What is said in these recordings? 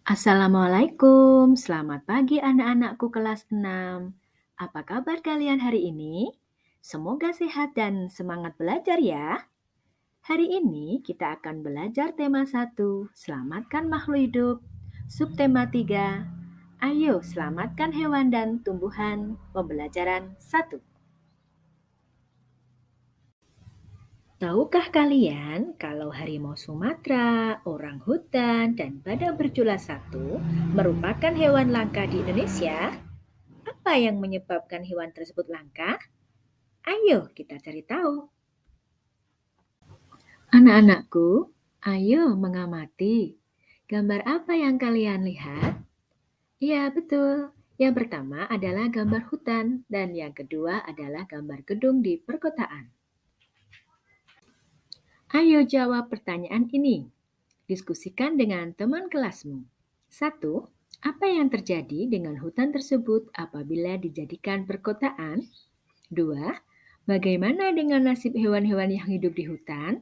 Assalamualaikum, selamat pagi anak-anakku kelas 6. Apa kabar kalian hari ini? Semoga sehat dan semangat belajar ya. Hari ini kita akan belajar tema 1, selamatkan makhluk hidup. Subtema 3, ayo selamatkan hewan dan tumbuhan. Pembelajaran 1. Tahukah kalian kalau harimau Sumatera, orang hutan, dan badak bercula satu merupakan hewan langka di Indonesia? Apa yang menyebabkan hewan tersebut langka? Ayo kita cari tahu. Anak-anakku, ayo mengamati. Gambar apa yang kalian lihat? Ya, betul. Yang pertama adalah gambar hutan dan yang kedua adalah gambar gedung di perkotaan. Ayo jawab pertanyaan ini. Diskusikan dengan teman kelasmu. 1. Apa yang terjadi dengan hutan tersebut apabila dijadikan perkotaan? 2. Bagaimana dengan nasib hewan-hewan yang hidup di hutan?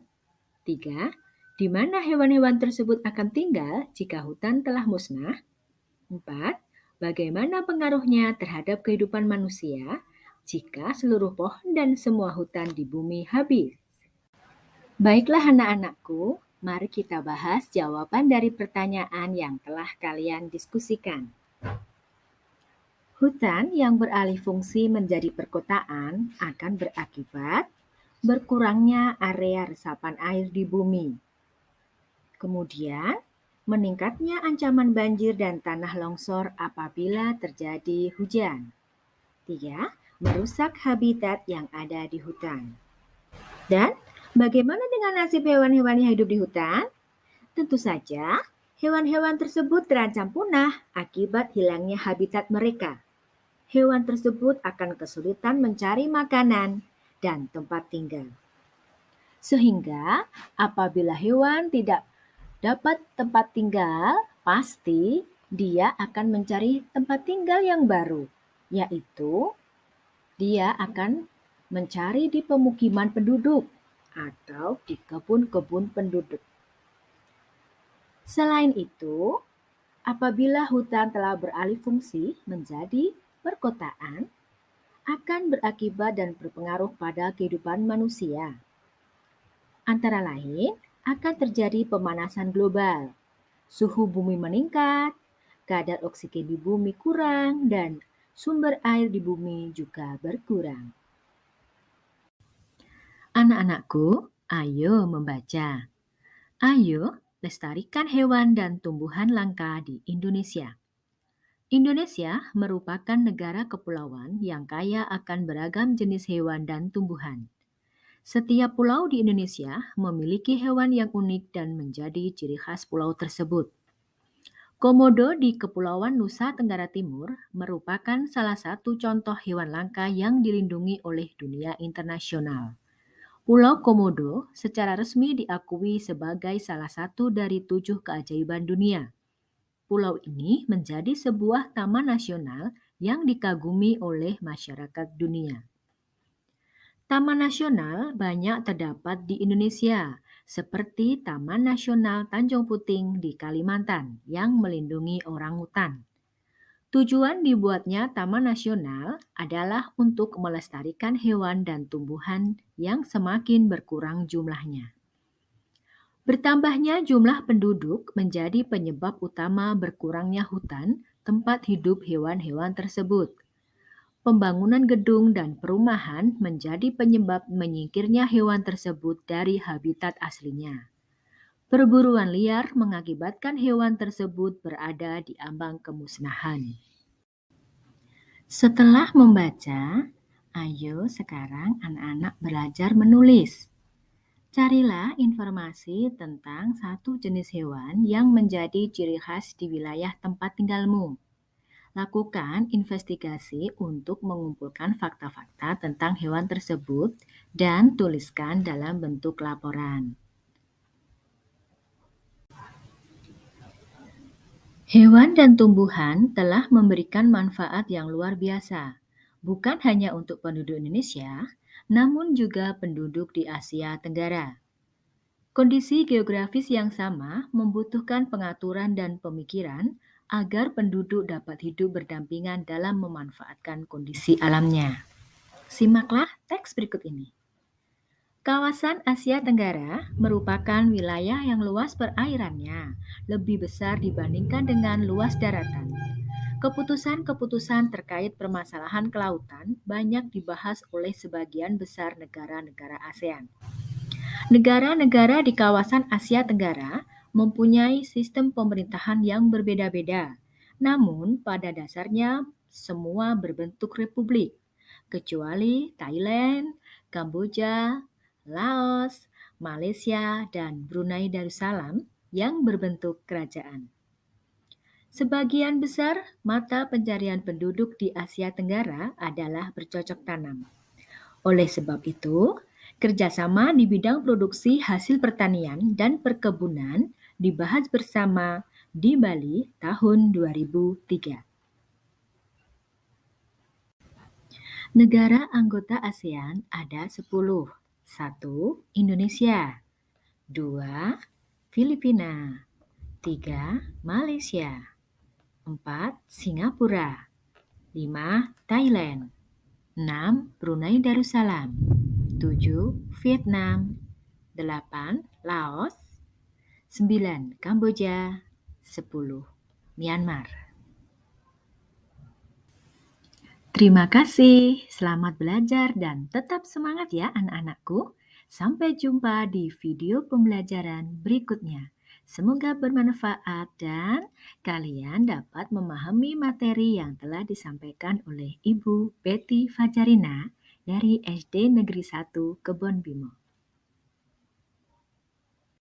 3. Di mana hewan-hewan tersebut akan tinggal jika hutan telah musnah? 4. Bagaimana pengaruhnya terhadap kehidupan manusia jika seluruh pohon dan semua hutan di bumi habis? Baiklah anak-anakku, mari kita bahas jawaban dari pertanyaan yang telah kalian diskusikan. Hutan yang beralih fungsi menjadi perkotaan akan berakibat berkurangnya area resapan air di bumi. Kemudian, meningkatnya ancaman banjir dan tanah longsor apabila terjadi hujan. 3. Merusak habitat yang ada di hutan. Dan bagaimana dengan nasib hewan-hewan yang hidup di hutan? Tentu saja, hewan-hewan tersebut terancam punah akibat hilangnya habitat mereka. Hewan tersebut akan kesulitan mencari makanan dan tempat tinggal. Sehingga apabila hewan tidak dapat tempat tinggal, pasti dia akan mencari tempat tinggal yang baru, yaitu dia akan mencari di pemukiman penduduk atau di kebun-kebun penduduk. Selain itu, apabila hutan telah beralih fungsi menjadi perkotaan, akan berakibat dan berpengaruh pada kehidupan manusia. Antara lain, akan terjadi pemanasan global, suhu bumi meningkat, kadar oksigen di bumi kurang, dan sumber air di bumi juga berkurang. Anak-anakku, ayo membaca. Ayo lestarikan hewan dan tumbuhan langka di Indonesia. Indonesia merupakan negara kepulauan yang kaya akan beragam jenis hewan dan tumbuhan. Setiap pulau di Indonesia memiliki hewan yang unik dan menjadi ciri khas pulau tersebut. Komodo di Kepulauan Nusa Tenggara Timur merupakan salah satu contoh hewan langka yang dilindungi oleh dunia internasional. Pulau Komodo secara resmi diakui sebagai salah satu dari 7 keajaiban dunia. Pulau ini menjadi sebuah taman nasional yang dikagumi oleh masyarakat dunia. Taman nasional banyak terdapat di Indonesia, seperti Taman Nasional Tanjung Puting di Kalimantan yang melindungi orangutan. Tujuan dibuatnya Taman Nasional adalah untuk melestarikan hewan dan tumbuhan yang semakin berkurang jumlahnya. Bertambahnya jumlah penduduk menjadi penyebab utama berkurangnya hutan tempat hidup hewan-hewan tersebut. Pembangunan gedung dan perumahan menjadi penyebab menyingkirnya hewan tersebut dari habitat aslinya. Perburuan liar mengakibatkan hewan tersebut berada di ambang kemusnahan. Setelah membaca, ayo sekarang anak-anak belajar menulis. Carilah informasi tentang satu jenis hewan yang menjadi ciri khas di wilayah tempat tinggalmu. Lakukan investigasi untuk mengumpulkan fakta-fakta tentang hewan tersebut dan tuliskan dalam bentuk laporan. Hewan dan tumbuhan telah memberikan manfaat yang luar biasa, bukan hanya untuk penduduk Indonesia, namun juga penduduk di Asia Tenggara. Kondisi geografis yang sama membutuhkan pengaturan dan pemikiran agar penduduk dapat hidup berdampingan dalam memanfaatkan kondisi alamnya. Simaklah teks berikut ini. Kawasan Asia Tenggara merupakan wilayah yang luas perairannya lebih besar dibandingkan dengan luas daratan. Keputusan-keputusan terkait permasalahan kelautan banyak dibahas oleh sebagian besar negara-negara ASEAN. Negara-negara di kawasan Asia Tenggara mempunyai sistem pemerintahan yang berbeda-beda, namun pada dasarnya semua berbentuk republik, kecuali Thailand, Kamboja, Laos, Malaysia, dan Brunei Darussalam yang berbentuk kerajaan. Sebagian besar mata pencarian penduduk di Asia Tenggara adalah bercocok tanam. Oleh sebab itu, kerjasama di bidang produksi hasil pertanian dan perkebunan dibahas bersama di Bali tahun 2003. Negara anggota ASEAN ada 10. 1. Indonesia. 2. Filipina. 3. Malaysia. 4. Singapura. 5. Thailand. 6. Brunei Darussalam. 7. Vietnam. 8. Laos. 9. Kamboja. 10. Myanmar. Terima kasih, selamat belajar dan tetap semangat ya anak-anakku. Sampai jumpa di video pembelajaran berikutnya. Semoga bermanfaat dan kalian dapat memahami materi yang telah disampaikan oleh Ibu Betty Fajarina dari SD Negeri 1 Kebon Bimo.